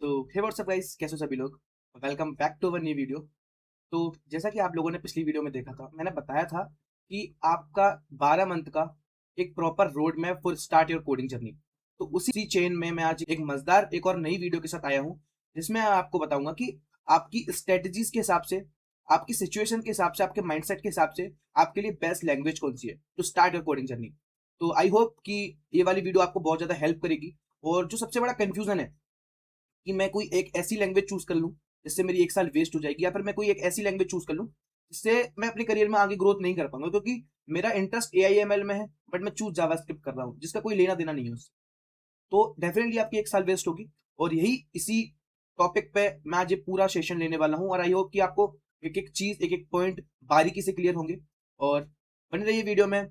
तो हे WhatsApp guys, कैसे हो सभी लोग। Welcome back to our new video. तो जैसा कि आप लोगों ने पिछली वीडियो में देखा था, मैंने बताया था कि आपका 12 मंथ का एक proper road map for start your coding journey. तो उसी चेन में मैं आज एक मजेदार एक और नई वीडियो के साथ आया हूँ, जिसमें मैं आपको बताऊंगा कि आपकी स्ट्रेटजीज के हिसाब से, आपकी सिचुएशन के हिसाब से, आपके माइंडसेट के हिसाब से आपके लिए बेस्ट लैंग्वेज कौन सी है to start your coding journey. तो आई होप कि ये वाली वीडियो आपको बहुत ज्यादा हेल्प करेगी। और जो सबसे बड़ा कंफ्यूजन है कि मैं कोई एक ऐसी लैंग्वेज चूज कर लूं जिससे मेरी एक साल वेस्ट हो जाएगी, या फिर मैं कोई एक ऐसी लैंग्वेज चूज कर लूं जिससे मैं अपने करियर में आगे ग्रोथ नहीं कर पाऊंगा, क्योंकि मेरा इंटरेस्ट AIML में है बट मैं चूज जावास्क्रिप्ट कर रहा हूँ जिसका कोई लेना देना नहीं है उससे। तो डेफिनेटली आपकी एक साल वेस्ट होगी। और यही इसी टॉपिक पे मैं आज ये पूरा सेशन लेने वाला हूँ, और आई होप कि आपको एक एक चीज, एक एक पॉइंट बारीकी से क्लियर होंगे। और बने रहिए वीडियो में।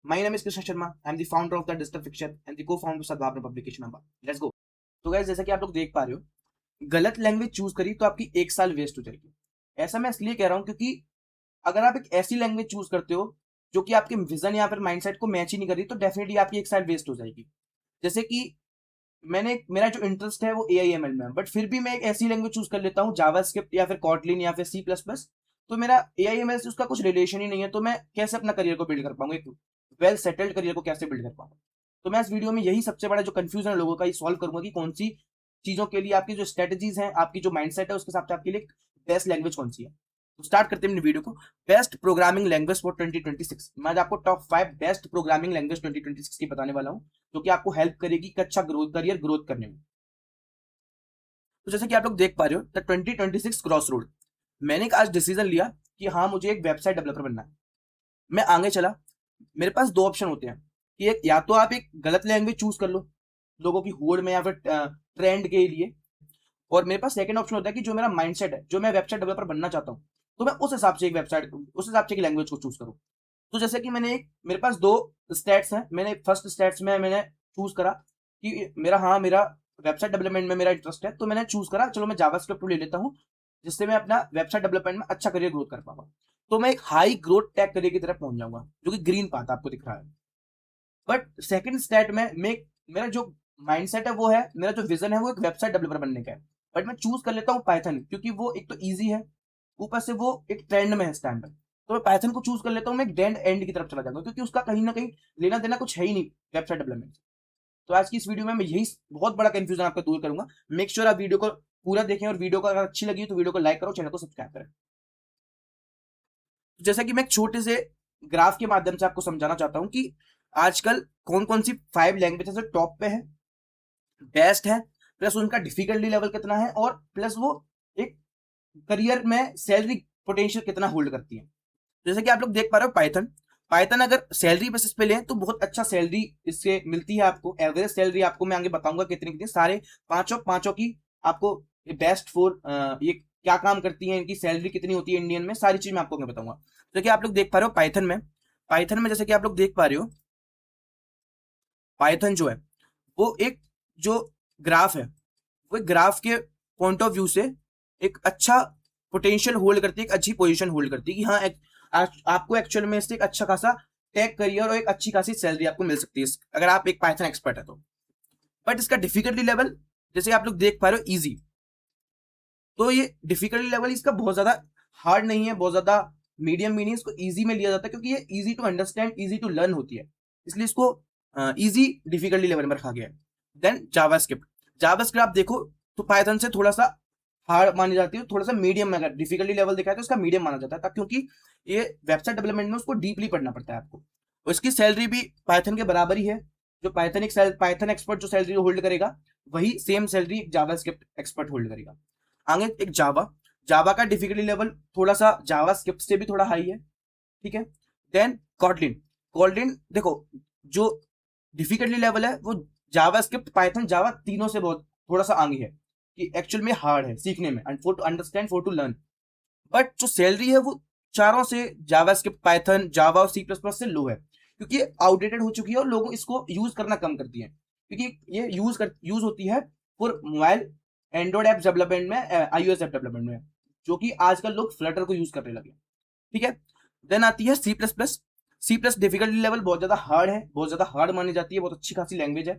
My name is Krishna Sharma, I am the founder of the digital fiction and the को फाउंडर सद्भावना पब्लिकेशन। Let's go. तो गाइस, जैसा कि आप लोग देख पा रहे हो, गलत लैंग्वेज चूज करी तो आपकी एक साल वेस्ट हो जाएगी। ऐसा मैं इसलिए कह रहा हूं क्योंकि अगर आप एक ऐसी लैंग्वेज चूज करते हो जो कि आपके विजन या फिर माइंडसेट को मैच ही नहीं कर रही, तो डेफिनेटली आपकी एक साल वेस्ट हो जाएगी। जैसे कि मेरा जो इंटरेस्ट है वो AIML में है, बट फिर भी मैं एक ऐसी लैंग्वेज चूज कर लेता हूँ जावास्क्रिप्ट या फिर कॉटलिन या फिर C++। तो मेरा AIML से उसका कुछ रिलेशन ही नहीं है, तो मैं कैसे अपना करियर को बिल्ड कर पाऊंगा, एक वेल सेटल्ड करियर को कैसे बिल्ड कर पाऊंगा। तो मैं इस वीडियो में यही सबसे बड़ा जो कंफ्यूजन है लोगों का, ये सॉल्व करूंगा कि कौन सी चीजों के लिए आपकी जो स्ट्रेटेजीज हैं, आपकी जो माइंडसेट है, उसके हिसाब से आपके लिए बेस्ट लैंग्वेज कौन सी है। तो स्टार्ट करते हैं अपनी वीडियो को। Best programming language for 2026। मैं आज आपको टॉप 5 बेस्ट प्रोग्रामिंग लैंग्वेज 2026 की बताने वाला हूं, जो कि आपको हेल्प करेगी एक अच्छा ग्रोथ, करियर ग्रोथ करने में। तो जैसे कि आप लोग देख पा रहे हो, द 2026 क्रॉस रोड। मैंने एक आज डिसीजन लिया कि हाँ, मुझे एक वेबसाइट डेवलपर बनना है। मैं आगे चला। मेरे पास दो ऑप्शन होते हैं कि एक, या तो आप एक गलत लैंग्वेज चूज कर लो लोगों की होड़ में या फिर ट्रेंड के लिए, और मेरे पास सेकंड ऑप्शन होता है कि जो मेरा माइंडसेट है, जो मैं वेबसाइट डेवलपर बनना चाहता हूँ, तो मैं उस हिसाब से एक वेबसाइट, उस हिसाब से एक लैंग्वेज को चूज करूँ। तो जैसे कि मेरे पास दो स्टेट्स हैं। मैंने फर्स्ट स्टेट्स में मैंने चूज करा कि मेरा वेबसाइट डेवलपमेंट में मेरा इंटरेस्ट है, तो मैंने चूज करा चलो मैं जावास्क्रिप्ट ले लेता हूँ, जिससे मैं अपना वेबसाइट डेवलपमेंट में अच्छा करियर ग्रोथ कर पाऊंगा। तो मैं एक हाई ग्रोथ टेक करियर की तरफ पहुंच जाऊंगा, जो कि ग्रीन पाथ आपको दिख रहा है। बट सेकंड स्टेट में मेरा जो माइंडसेट है वो है, मेरा जो विजन है वो एक वेबसाइट डेवलपर बनने का है। बट मैं चूज कर लेता हूँ पाइथन, क्योंकि वो एक तो ईजी है, ऊपर से वो एक ट्रेंड में है इस टाइम पे। तो मैं पाइथन को चूज कर लेता हूँ, मैं एक डेड एंड की तरफ चला जाऊंगा, क्योंकि उसका कहीं ना कहीं लेना देना कुछ है ही नहीं वेबसाइट डेवलपमेंट से। तो आज की इस वीडियो में मैं यही बहुत बड़ा कंफ्यूजन आपका दूर करूंगा। मेक श्योर आप वीडियो को पूरा देखें, और वीडियो को अगर अच्छी लगी तो वीडियो को लाइक करो, चैनल को सब्सक्राइब करें। तो जैसा कि मैं एक छोटे से ग्राफ के माध्यम से आपको समझाना चाहता हूं कि आजकल कौन कौन सी 5 लैंग्वेजेस टॉप पे है, बेस्ट है, प्लस उनका डिफिकल्टी लेवल कितना है, और प्लस वो एक करियर में सैलरी पोटेंशियल कितना होल्ड करती है। जैसे कि आप लोग देख पा रहे हो, पाइथन पाइथन अगर सैलरी बेसिस पे लें तो बहुत अच्छा सैलरी इससे मिलती है आपको। एवरेज सैलरी आपको मैं आगे बताऊंगा कितनी कितनी, सारे पांचों पांचों की आपको बेस्ट फोर, ये क्या काम करती है, इनकी सैलरी कितनी होती है इंडियन में, सारी चीज मैं आपको आगे बताऊंगा। जैसे कि आप लोग देख पा रहे हो पाइथन में जैसे कि आप लोग देख पा रहे हो, पाइथन जो है वो एक जो ग्राफ है, वो एक ग्राफ के पॉइंट ऑफ व्यू से एक अच्छा पोटेंशियल होल्ड करती है, एक अच्छी पोजीशन होल्ड करती है कि हाँ, आपको एक्चुअल में इससे एक अच्छा खासा टेक करियर और एक अच्छी खासी सैलरी आपको मिल सकती है अगर आप एक पाइथन एक्सपर्ट है तो। बट इसका डिफिकल्टी लेवल, जैसे आप लोग देख पा रहे हो, इजी। तो ये डिफिकल्टी लेवल इसका बहुत ज्यादा हार्ड नहीं है, बहुत ज्यादा मीडियम भी नहीं, इसको इजी में लिया जाता है क्योंकि ये easy to understand, easy to learn होती है, इसलिए इसको इजी डिफिकल्टी लेवल में रखा गया है। Then JavaScript. जावास्क्रिप्ट आप देखो तो पाइथन से थोड़ा सा हार्ड मानी जाती है, थोड़ा सा मीडियम में, अगर डिफिकल्टी लेवल देखा है तो इसका मीडियम माना जाता है, क्योंकि ये वेबसाइट डेवलपमेंट में उसको डीपली पढ़ना पड़ता है आपको। और इसकी सैलरी भी पाइथन के बराबर ही है। जो पाइथन एक्सपर्ट जो सैलरी होल्ड करेगा, वही same salary JavaScript expert hold करेगा। आगे एक जावा का डिफिकल्टी लेवल थोड़ा सा जावास्क्रिप्ट से भी थोड़ा हाई है, ठीक है। Then Kotlin. कॉटलिन देखो, जो डिफिकल्टी लेवल है वो जावास्क्रिप्ट, पाइथन, जावा तीनों से बहुत थोड़ा सा आगे है, कि एक्चुअल में हार्ड है सीखने में, and for to understand, for to learn. But जो सैलरी है वो चारों से, जावास्क्रिप्ट, पाइथन, जावा और C++ से लो है, क्योंकि आउटडेटेड हो चुकी है और लोग इसको यूज करना कम कर दिए हैं, क्योंकि ये यूज होती है for mobile Android app development में, iOS ऐप डेवलपमेंट में, जो कि आजकल लोग फ्लटर को यूज करने लगे, ठीक है। देन आती है C++। डिफिकल्टी लेवल बहुत ज्यादा हार्ड है, बहुत ज्यादा हार्ड मानी जाती है, बहुत अच्छी खासी लैंग्वेज है,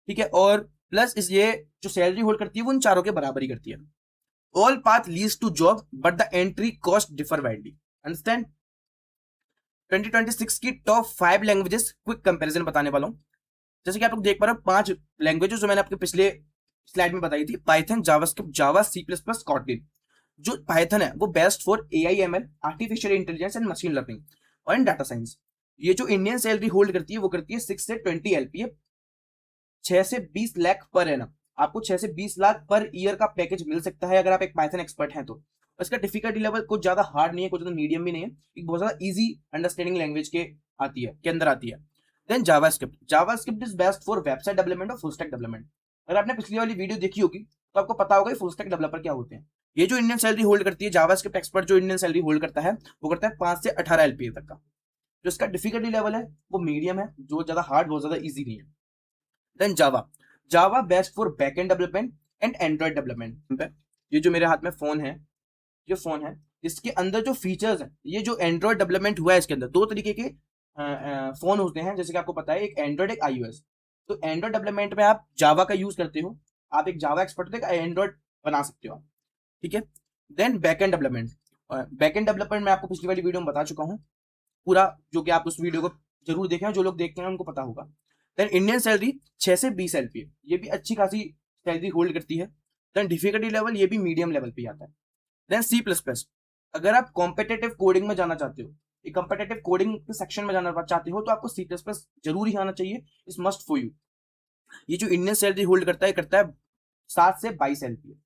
ठीक है। और प्लस इस ये जो सैलरी होल्ड करती है वो उन चारों के बराबर ही करती है। All path leads to job but the entry cost differ widely. Understand. 2026 की टॉप 5 लैंग्वेजेस क्विक कंपैरिजन बताने वाला हूं। जैसे कि आप लोग देख पा रहे हो 5 लैंग्वेजेस जो मैंने आपके पिछले स्लाइड में बताई थी, पाइथन, जावास्क्रिप्ट, जावा, सी प्लस प्लस, कॉटलिन। जो पाइथन है वो best for AI/ML, artificial intelligence and machine learning और इन डाटा साइंस। ये जो इंडियन सैलरी होल्ड करती है वो करती है 6 से 20 LPA, 6 से 20 लाख पर एनम। आपको 6 से 20 लाख पर ईयर का पैकेज मिल सकता है अगर आप एक पाइथन एक्सपर्ट हैं तो। इसका डिफिकल्टी लेवल कुछ ज्यादा हार्ड नहीं है, कुछ ज्यादा मीडियम भी नहीं है, एक बहुत ज्यादा इजी अंडरस्टैंडिंग लैंग्वेज के अंदर आती है। Then JavaScript. JavaScript is best for website development और फुल स्टैक डेवलपमेंट। अगर आपने पिछली वाली वीडियो देखी होगी तो आपको पता होगा फुल स्टैक डेवलपर क्या होते हैं। ये जो इंडियन सैलरी होल्ड करती है, जावास्क्रिप्ट एक्सपर्ट जो इंडियन सैलरी होल्ड करता है वो करता है 5 से 18 LPA तक का। जो इसका डिफिकल्टी लेवल है वो मीडियम है, जो ज्यादा हार्ड बहुत ज्यादा इजी नहीं है। Then Java. Java best for backend development and Android development. ये जो मेरे हाथ में फोन है, ये फोन है, इसके अंदर जो फीचर्स है, ये जो एंड्रॉइड डेवलपमेंट हुआ है इसके अंदर, दो तरीके के फोन होते हैं जैसे कि आपको पता है, एक एंड्रॉइड एक iOS। तो एंड्रॉइड डेवलपमेंट में आप जावा का यूज करते हो, आप एक जावा एक्सपर्ट हो, एंड्रॉइड बना सकते हो आप, ठीक है। Then backend development. Backend development मैं आपको पिछली वाली वीडियो में बता चुका हूँ पूरा, जो कि आप उस वीडियो को जरूर देखें, जो लोग देखते हैं उनको पता होगा। देन इंडियन सैलरी 6 से 20 LPA, ये भी अच्छी खासी सैलरी होल्ड करती है। देन डिफिकल्टी लेवल ये भी मीडियम लेवल पे आता है। Then C plus plus. अगर आप कॉम्पिटेटिव कोडिंग में जाना चाहते हो, एक कॉम्पिटेटिव कोडिंग के सेक्शन में जाना चाहते हो, तो आपको सी प्लस प्लस जरूर ही आना चाहिए, इस मस्ट फॉर यू। ये जो इंडियन सैलरी होल्ड करता है 7 से 22 LPA,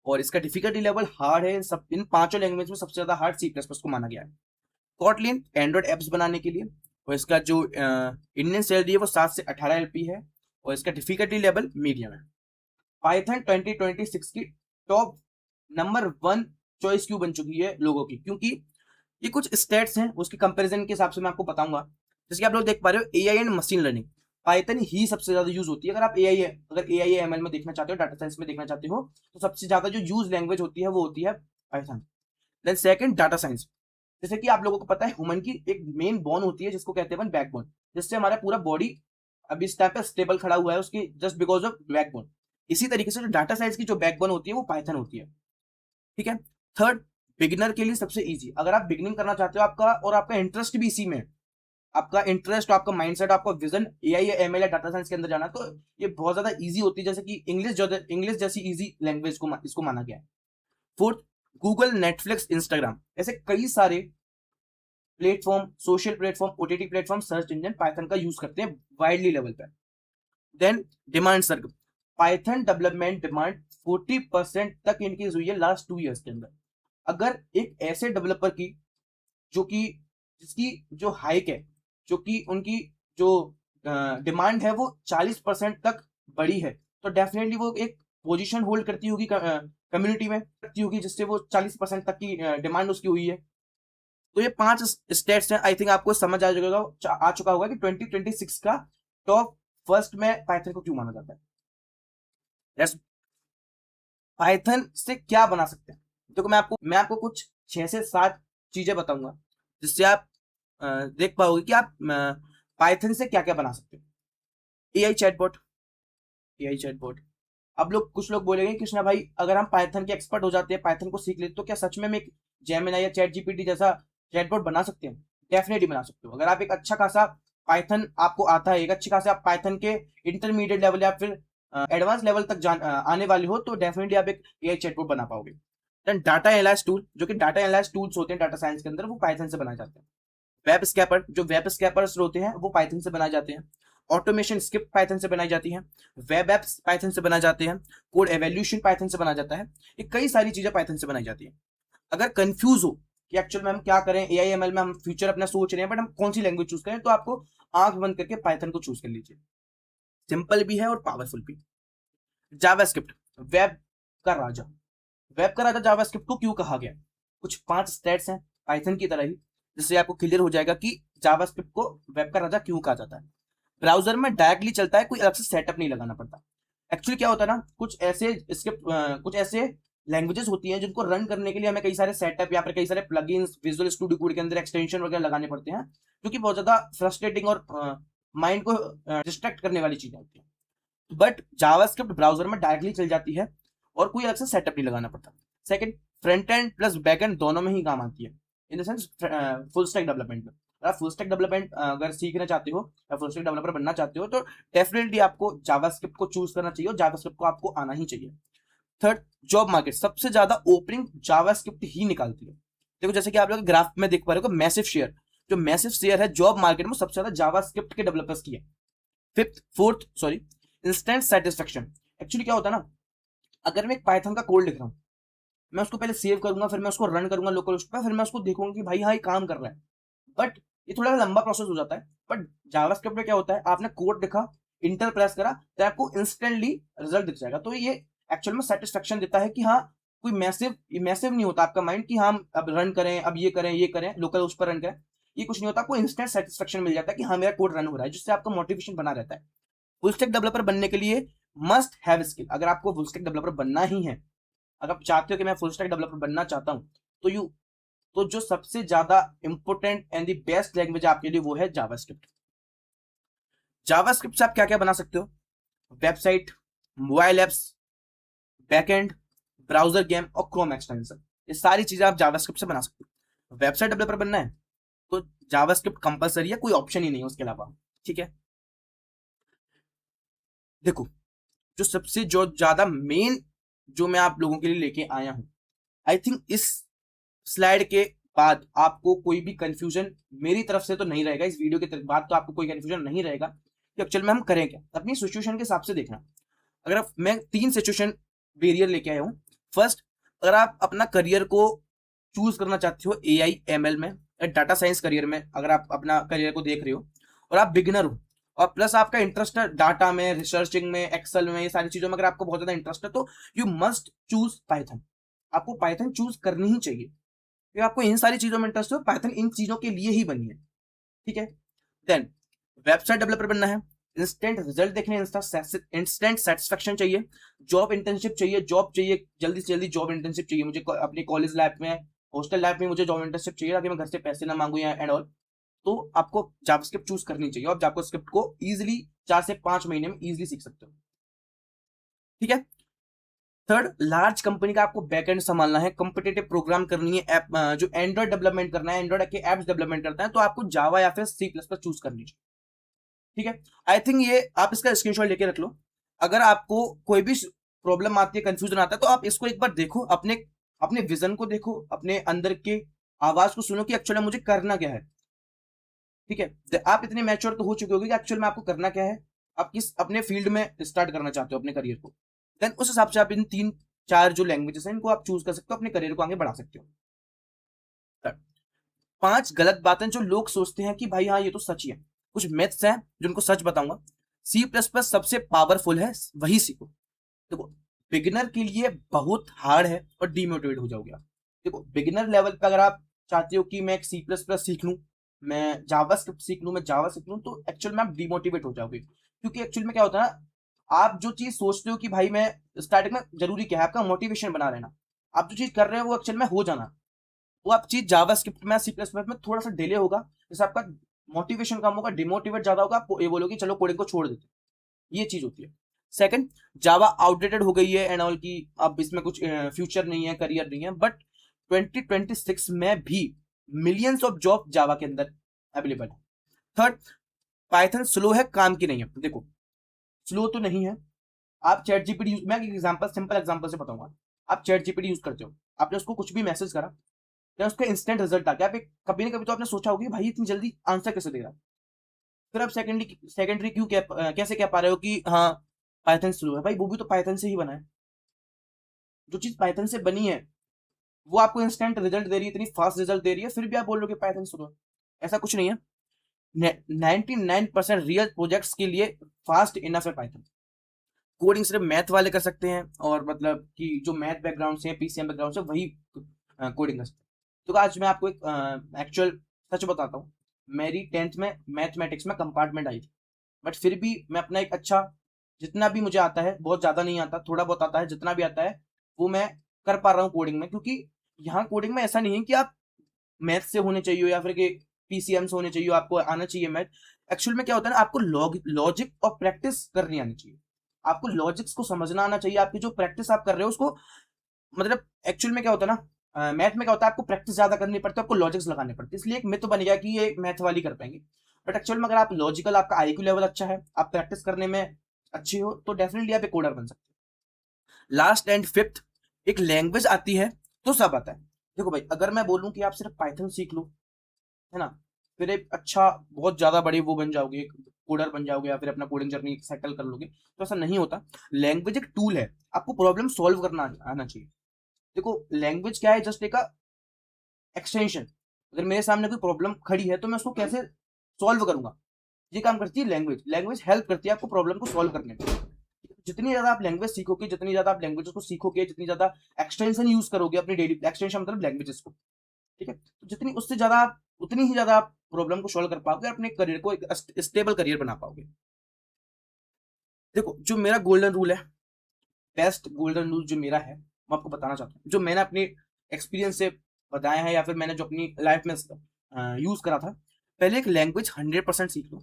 और इसका डिफिकल्टी लेवल हार्ड है। सब इन पांचों लैंग्वेज में सबसे ज्यादा हार्ड सी प्लस प्लस को माना गया है। कॉटलिन एंड्रॉइड एप्स बनाने के लिए, और इसका जो इंडियन सैलरी है वो 7 से 18 LP है, और इसका डिफिकल्टी लेवल मीडियम है। पाइथन 2026 की टॉप नंबर 1 चॉइस क्यों बन चुकी है लोगों की? क्योंकि ये कुछ स्टेट्स हैं, उसके कंपैरिजन के हिसाब से मैं आपको बताऊंगा। जैसे कि आप लोग देख पा रहे हो, AI and machine learning, Python ही सबसे ज्यादा यूज होती है। अगर आप AI ML में देखना चाहते हो, डाटा साइंस में देखना चाहते हो, तो सबसे ज्यादा जो यूज लैंग्वेज होती है वो होती है Python. Then second data science. जैसे कि आप लोगों को पता है, ह्यूमन की एक मेन बोन होती है जिसको कहते हैं बैकबोन, जिससे हमारा पूरा बॉडी अभी इस टाइम पे स्टेबल खड़ा हुआ है, उसकी जस्ट बिकॉज ऑफ बैकबोन। इसी तरीके से जो डाटा साइंस की जो बैकबोन होती है वो पाइथन होती है, ठीक है। थर्ड, बिगिनर के लिए सबसे इजी। अगर आप बिगिनिंग करना चाहते हो, आपका और आपका इंटरेस्ट भी इसी में, आपका इंटरेस्ट, आपका माइंडसेट, आपका विजन AI या ML या डाटा साइंस के अंदर जाना, तो ये बहुत ज्यादा इजी होती है। जैसे कि इंग्लिश जैसी इजी लैंग्वेज को इसको माना गया है। फोर्थ, गूगल, नेटफ्लिक्स, इंस्टाग्राम, ऐसे कई सारे platform, social platform, OTT platform, search engine Python का यूज करते हैं वाइडली लेवल पे। देन डिमांड सर्ग। पाइथन डेवलपमेंट डिमांड 40% तक इंक्रीज हुई है लास्ट 2 ईयर्स के अंदर। अगर एक ऐसे डेवलपर की जो कि जिसकी जो हाइक है, जो कि उनकी जो डिमांड है वो 40% तक बढ़ी है, तो डेफिनेटली वो एक पोजीशन होल्ड करती होगी कम्युनिटी में, करती होगी, जिससे वो 40% तक की डिमांड उसकी हुई है। तो ये 5 स्टेट्स हैं। आई थिंक आपको समझ आ चुका होगा कि 2026 का टॉप फर्स्ट में पाइथन को क्यों माना जाता है। पाइथन से क्या बना सकते हैं? देखो, मैं आपको कुछ 6 से 7 चीजें बताऊंगा जिससे आप देख पाओगे कि आप पाइथन से क्या क्या बना सकते हो। AI chatbot. अब कुछ लोग बोलेंगे कृष्णा भाई, अगर हम पाइथन के एक्सपर्ट हो जाते हैं, पाइथन को सीख लेते, तो क्या सच में हम एक जेमिनी या चैट जीपीटी जैसा चैटबॉट बना सकते हैं? डेफिनेटली बना सकते हो। अगर आप एक अच्छा खासा पाइथन आपको आता है, एक अच्छे खासे आप पाइथन के इंटरमीडिएट लेवल या फिर एडवांस लेवल तक आने वाले हो, तो डेफिनेटली आप एक AI चैटबॉट बना पाओगे। देन डाटा एनालाइज टूल, जो कि डाटा एनालाइज टूल्स होते हैं डाटा साइंस के अंदर, वो पाइथन से बनाए जाते हैं। वेब स्कैपर, जो वेब स्कैपर्स होते हैं वो पाइथन से बनाए जाते हैं। ऑटोमेशन स्क्रिप्ट पाइथन से बनाई जाती है। वेब एप्स पाइथन से बनाए जाते हैं। कोड एवोल्यूशन पाइथन से बना जाता है। ये कई सारी चीजें पाइथन से बनाई जाती है। अगर कंफ्यूज हो कि एक्चुअल में हम क्या करें, AI ML में हम फ्यूचर अपना सोच रहे हैं, बट हम कौन सी लैंग्वेज चूज करें, तो आपको आंख बंद करके पाइथन को चूज कर लीजिए। सिंपल भी है और पावरफुल भी। जावास्क्रिप्ट, वेब का राजा। वेब का राजा जावास्क्रिप्ट को क्यों कहा गया? कुछ 5 स्टेट्स हैं पाइथन की तरह ही, जिससे आपको क्लियर हो जाएगा कि जावास्क्रिप्ट को वेब का राजा क्यों कहा जाता है। ब्राउजर में डायरेक्टली चलता है, कोई अलग से सेटअप नहीं लगाना पड़ता। एक्चुअली क्या होता है ना, कुछ ऐसे लैंग्वेजेस होती हैं जिनको रन करने के लिए हमें कई सारे सेटअप या फिर कई सारे प्लगइन्स, विजुअल स्टूडियो कोड के अंदर एक्सटेंशन वगैरह लगाने पड़ते हैं, जो कि बहुत ज्यादा फ्रस्ट्रेटिंग और माइंड को डिस्ट्रैक्ट करने वाली चीजें होती हैं। बट जावास्क्रिप्ट ब्राउजर में डायरेक्टली चल जाती है और कोई अलग से सेटअप नहीं लगाना पड़ता। Second, front end plus back and दोनों में ही काम आती है, in the sense full stack development में। अगर आप फुल स्टैक डेवलपमेंट अगर सीखना चाहते हो या फुल स्टैक डेवलपर बनना चाहते हो तो डेफिनेटली आपको जावास्क्रिप्ट को चूज करना चाहिए और जावास्क्रिप्ट को आपको आना ही चाहिए। थर्ड, जॉब मार्केट सबसे ज्यादा ओपनिंग जावास्क्रिप्ट ही निकालती है। देखो जैसे कि आप लोग ग्राफ में देख पा रहे हो, मैसिव शेयर, जो मैसिव शेयर है जॉब मार्केट में सबसे ज्यादा जावास्क्रिप्ट के डेवलपर्स की है। Fourth, instant satisfaction. एक्चुअली क्या होता है ना, अगर मैं एक पाइथन का कोड लिख रहा हूँ, मैं उसको पहले सेव करूंगा, फिर मैं उसको रन करूंगा लोकल होस्ट पे, फिर मैं उसको देखूंगा कि भाई हाँ ये काम कर रहा है, बट ये थोड़ा लंबा प्रोसेस हो जाता है। बट जावास्क्रिप्ट में क्या होता है, आपने कोड लिखा, इंटर प्रेस करा, तो आपको इंस्टेंटली रिजल्ट दिख जाएगा। तो ये एक्चुअल में सेटिस्फेक्शन देता है कि हाँ कोई मैसिव मैसिव नहीं होता आपका माइंड कि हाँ अब रन करें, अब ये करें लोकल होस्ट पर रन करें, ये कुछ नहीं होता। आपको इंस्टेंट सेटिस्फेक्शन मिल जाता है कि हाँ मेरा कोड रन हो रहा है, जिससे आपका मोटिवेशन बना रहता है। फुल स्टैक डेवलपर बनने के लिए मस्ट हैव स्किल, अगर आपको फुल स्टैक डेवलपर बनना ही है, अगर आप चाहते हो कि मैं फुल स्टैक डेवलपर बनना चाहता हूं, तो जो सबसे ज्यादा important and the best language आपके लिए वो है जावास्क्रिप्ट। जावास्क्रिप्ट से आप क्या क्या बना सकते हो, website, mobile apps, backend, browser game और क्रोम एक्सटेंशन, ये सारी चीजें आप जावास्क्रिप्ट से बना सकते हो। वेबसाइट डेवलपर बनना है तो जावास्क्रिप्ट कंपलसरी है, कोई ऑप्शन ही नहीं है उसके अलावा, ठीक है। देखो जो सबसे जो ज्यादा मेन जो मैं आप लोगों के लिए लेके आया हूं, आई थिंक इस स्लाइड के बाद आपको कोई भी कंफ्यूजन मेरी तरफ से तो नहीं रहेगा, इस वीडियो के बाद तो आपको कोई कंफ्यूजन नहीं रहेगा कि एक्चुअल में हम करें क्या। अपनी सिचुएशन के हिसाब से देखना। अगर आप, मैं 3 सिचुएशन वेरियर लेके आया हूं। फर्स्ट, अगर आप अपना करियर को चूज करना चाहते हो एआई एमएल में या डाटा साइंस करियर में, अगर आप अपना करियर को देख रहे हो और आप बिगिनर हो और प्लस आपका इंटरेस्ट है डाटा में, रिसर्चिंग में, एक्सेल में, ये सारी चीजों में अगर आपको बहुत ज्यादा इंटरेस्ट है, तो यू मस्ट चूज पाइथन। आपको पाइथन चूज करनी ही चाहिए, क्योंकि आपको इन सारी चीजों में इंटरेस्ट हो, पाइथन इन चीजों के लिए ही बनी है, ठीक है। देन वेबसाइट डेवलपर बनना है, इंस्टेंट रिजल्ट देखने, इंस्टेंट सेटिस्फेक्शन चाहिए, जॉब इंटर्नशिप चाहिए, जॉब चाहिए जल्दी से जल्दी, जॉब इंटर्नशिप चाहिए मुझे अपनी कॉलेज लाइफ में, हॉस्टल लाइफ में मुझे जॉब इंटर्नशिप चाहिए ताकि मैं घर से पैसे ना मांगू या एंड ऑल। तो आपको जावास्क्रिप्ट चूज करनी चाहिए और जावास्क्रिप्ट को इजीली 4 से 5 महीने में इजीली सीख सकते हो, ठीक है। थर्ड, लार्ज कंपनी का आपको बैकएंड संभालना है, कॉम्पिटिटिव प्रोग्राम करनी है, ऐप जो एंड्रॉइड डेवलपमेंट करना है, एंड्रॉइड के एप्स डेवलपमेंट करता है, तो आपको जावा या फिर सी प्लस प्लस चूज करनी चाहिए, ठीक है। आई थिंक ये आप इसका स्क्रीनशॉट लेके रख लो। अगर आपको कोई भी प्रॉब्लम आती है, कंफ्यूजन आता है, तो आप इसको एक बार देखो, अपने अपने विजन को देखो, अपने अंदर के आवाज को सुनो कि एक्चुअली मुझे करना क्या है, ठीक है। आप इतने मैच्योर तो हो चुके होगे कि एक्चुअल में आपको करना क्या है, आप किस अपने फील्ड में स्टार्ट करना चाहते हो अपने करियर को, देन उस हिसाब से आप इन 3-4 जो लैंग्वेजेस हैं इनको आप चूज कर सकते हो, अपने करियर को आगे बढ़ा सकते हो। 5 गलत बातें जो लोग सोचते हैं कि भाई हाँ ये तो सच ही है, कुछ मैथ्स हैं जिनको सच बताऊंगा। सी प्लस प्लस सबसे पावरफुल है, वही सीखो। देखो बिगिनर के लिए बहुत हार्ड है और डीमोटिवेट हो जाओगे आप। देखो बिगिनर लेवल पे अगर आप चाहते हो कि मैं एक सी प्लस प्लस सीख लूं, मैं जावास्क्रिप्ट सीख लूं, मैं जावा सीख लूं, तो एक्चुअल में आप डिमोटिवेट हो जाओगे, क्योंकि एक्चुअल में क्या होता है ना, आप जो चीज सोचते हो कि भाई मैं स्टार्टिंग में, जरूरी क्या है आपका मोटिवेशन बना रहना, आप जो चीज कर रहे हो वो एक्चुअल में हो जाना, वो आप चीज जावास्क्रिप्ट में, सी प्लस प्लस में थोड़ा सा डिले होगा, जैसे आपका मोटिवेशन कम होगा, डिमोटिवेट ज्यादा होगा, आप ये बोलोगे चलो कोडिंग को छोड़ देते, ये चीज होती है। सेकंड, जावा आउटडेटेड हो गई है एंड ऑल की, अब इसमें कुछ फ्यूचर नहीं है, करियर नहीं है, बट 2026 में भी मिलियंस ऑफ जॉब जावा के अंदर अवेलेबल है। थर्ड, पाइथन स्लो है, काम की नहीं है। देखो स्लो तो नहीं है, आप चैट जीपीटी यूज, मैं एक एग्जांपल, सिंपल एग्जांपल से बताऊंगा। आप चैट जीपीटी यूज करते हो, आपने उसको कुछ भी मैसेज करा, या उसका इंस्टेंट रिजल्ट आ गया, आप कभी ना कभी तो आपने सोचा होगा भाई इतनी जल्दी आंसर कैसे दे रहा है, फिर आप सेकेंडरी क्यों कैसे कह पा रहे हो कि हाँ पाइथन स्लो है, भाई वो भी तो पाइथन से ही बना है, जो चीज पाइथन से बनी है वो आपको इंस्टेंट रिजल्ट दे रही है, इतनी फास्ट रिजल्ट दे रही है, फिर भी आप बोल रहे हो कि पाइथन स्लो है। ऐसा कुछ नहीं है, 99% रियल प्रोजेक्ट्स के लिए फास्ट इनफ है पाइथन। कोडिंग सिर्फ मैथ वाले कर सकते हैं, और मतलब कि जो मैथ बैकग्राउंड से, पीसीएम बैकग्राउंड से, वही कोडिंग कर सकते हैं। तो आज मैं आपको एक एक्चुअल सच बताता हूँ, मेरी 10th में मैथमेटिक्स में कंपार्टमेंट आई थी, बट फिर भी मैं अपना एक अच्छा, जितना भी मुझे आता है, बहुत ज्यादा नहीं आता, थोड़ा बहुत आता है, जितना भी आता है वो मैं कर पा रहा हूँ कोडिंग में, क्योंकि यहाँ कोडिंग में ऐसा नहीं है कि आप मैथ से होने चाहिए या फिर पीसीएम से होने चाहिए, आपको आना चाहिए मैथ। एक्चुअल में क्या होता है ना, आपको लॉजिक और प्रैक्टिस करनी आनी चाहिए। आपको लॉजिक्स को समझना आना चाहिए। आपकी जो प्रैक्टिस आप कर रहे हो उसको, मतलब एक्चुअल में क्या होता है ना, मैथ में क्या होता है, आपको प्रैक्टिस ज्यादा करनी पड़ती है, आपको लॉजिक्स लगाने पड़ते हैं, इसलिए एक मिथ बन गया कि ये मैथ वाली कर पाएंगे। बट एक्चुअल में अगर आप लॉजिकल, आपका आईक्यू लेवल अच्छा है, आप प्रैक्टिस करने में अच्छे हो, तो डेफिनेटली आप एक कोडर बन सकते हो। लास्ट एंड फिफ्थ, एक लैंग्वेज आती है तो सब आता है। देखो भाई, अगर मैं बोलूं कि आप सिर्फ पाइथन सीख लो, है ना, फिर एक अच्छा बहुत ज्यादा बड़े वो बन जाओगे, कोडर बन जाओगे, या फिर अपना कोडिंग जर्नी सेटल कर लोगे, तो ऐसा नहीं होता। लैंग्वेज एक टूल है, आपको प्रॉब्लम सॉल्व करना आना चाहिए। देखो लैंग्वेज क्या है, जस्ट एक एक्सटेंशन। अगर मेरे सामने कोई प्रॉब्लम खड़ी है तो मैं उसको कैसे सॉल्व करूंगा, ये काम करती है लैंग्वेज। लैंग्वेज हेल्प करती है आपको प्रॉब्लम को सॉल्व करने में। जितनी ज्यादा आप लैंग्वेज सीखोगे, जितनी ज्यादा आप लैंग्वेज को सीखोगे, जितनी ज्यादा एक्सटेंशन यूज करोगे अपनी डेली, एक्सटेंशन मतलब लैंग्वेजेस को, ठीक है, तो जितनी उससे ज्यादा आप, उतनी ही ज्यादा आप प्रॉब्लम को सॉल्व कर पाओगे, अपने करियर को एक स्टेबल करियर बना पाओगे। देखो जो मेरा गोल्डन रूल है, बेस्ट गोल्डन रूल जो मेरा है, मैं आपको बताना चाहता हूँ, जो मैंने अपने एक्सपीरियंस से बताया है, या फिर मैंने जो अपनी लाइफ में यूज करा था। पहले एक लैंग्वेज 100% सीख लो।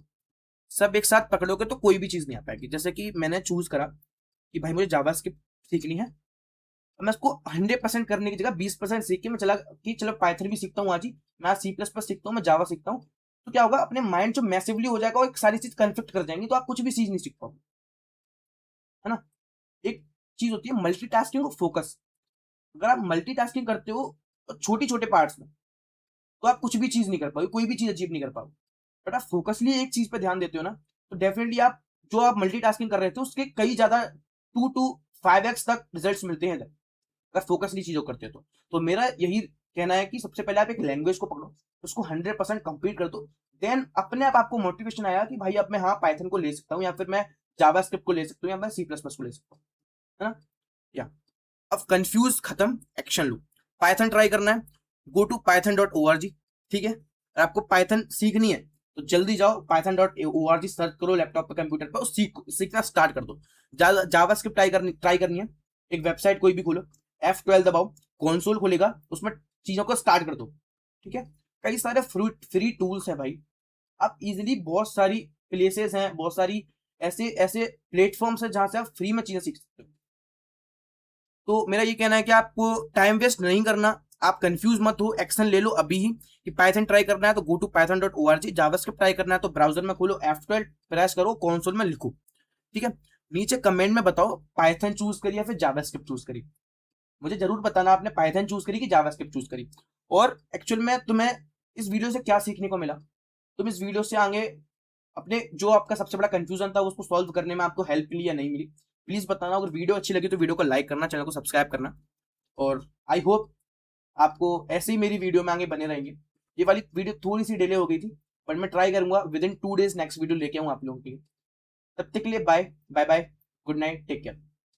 सब एक साथ पकड़ोगे तो कोई भी चीज नहीं आ पाएगी। जैसे कि मैंने चूज करा कि भाई मुझे जावास्क्रिप्ट सीखनी है, मैं उसको 100% करने की जगह 20% सीख के मैं चला कि चलो पाइथन भी सीखता हूँ आज ही, मैं C++ सीखता हूँ, मैं जावा सीखता हूँ। तो क्या होगा, अपने माइंड जो मैसिवली हो जाएगा, वो एक सारी चीज कन्फ्लिक्ट कर जाएंगी, तो आप कुछ भी चीज नहीं सीख पाओगे, है ना। एक चीज होती है मल्टीटास्किंग और फोकस। अगर आप मल्टीटास्किंग करते हो छोटी छोटे पार्ट्स में, तो आप कुछ भी चीज नहीं कर पाओगे, कोई भी चीज अचीव नहीं कर पाओगे। बट आप फोकसली एक चीज पे ध्यान देते हो ना, तो डेफिनेटली आप जो आप मल्टीटास्किंग कर रहे थे उसके कई ज्यादा 2 to 5x तक रिजल्ट्स मिलते हैं अगर फोकसली चीजों करते हो तो मेरा यही कहना है कि सबसे पहले आप एक लैंग्वेज को पकड़ो, उसको 100% कंप्लीट कर दो। देन अपने आप आपको मोटिवेशन आया कि भाई अब मैं, हाँ, पाइथन को ले सकता हूँ, या फिर मैं जावास्क्रिप्ट को ले सकता हूँ, या मैं C++ को ले सकता हूँ, है ना। या अब कंफ्यूज खत्म, एक्शन लो। पाइथन ट्राई करना है, गो टू python.org, ठीक है। अगर आपको पाइथन सीखनी है तो जल्दी जाओ python.org, सर्च करो लैपटॉप पे, कंप्यूटर पे, और सीखना स्टार्ट कर दो। जावास्क्रिप्ट ट्राई करनी है, एक वेबसाइट कोई भी खोलो, F12 दबाओ, कंसोल खुलेगा, उसमें चीजों को स्टार्ट कर दो, ठीक है। कई सारे फ्री टूल्स हैं भाई, आप इजिली, बहुत सारी प्लेसेस हैं, बहुत सारी ऐसे ऐसे प्लेटफॉर्म्स हैं जहां से आप फ्री में चीजें सीख सकते हो। तो मेरा ये कहना है कि आपको टाइम वेस्ट नहीं करना, आप कंफ्यूज मत हो, एक्शन ले लो अभी ही। कि पाइथन ट्राई करना है तो go to python.org, JavaScript try करना है तो ब्राउजर में खोलो, F12 प्रेस करो, कंसोल में लिखो, ठीक है। नीचे कमेंट में बताओ पाइथन चूज करी या फिर जावास्क्रिप्ट चूज करी, मुझे जरूर बताना आपने पाइथन चूज करी कि जावास्क्रिप्ट चूज करी। और एक्चुअल में तुम्हें इस वीडियो से क्या सीखने को मिला, तुम इस वीडियो से आगे अपने जो आपका सबसे बड़ा कंफ्यूजन था उसको सॉल्व करने में आपको हेल्प मिली या नहीं मिली, प्लीज बताना। अगर वीडियो अच्छी लगी तो वीडियो को लाइक करना, चैनल को सब्सक्राइब करना, और आई होप आपको ऐसे ही मेरी वीडियो में आगे बने रहेंगे। ये वाली वीडियो थोड़ी सी डिले हो गई थी, बट मैं ट्राई करूंगा with in 2 days next video लेके आऊँ आप लोगों के लिए। तब तक के लिए bye bye bye, good night, take care.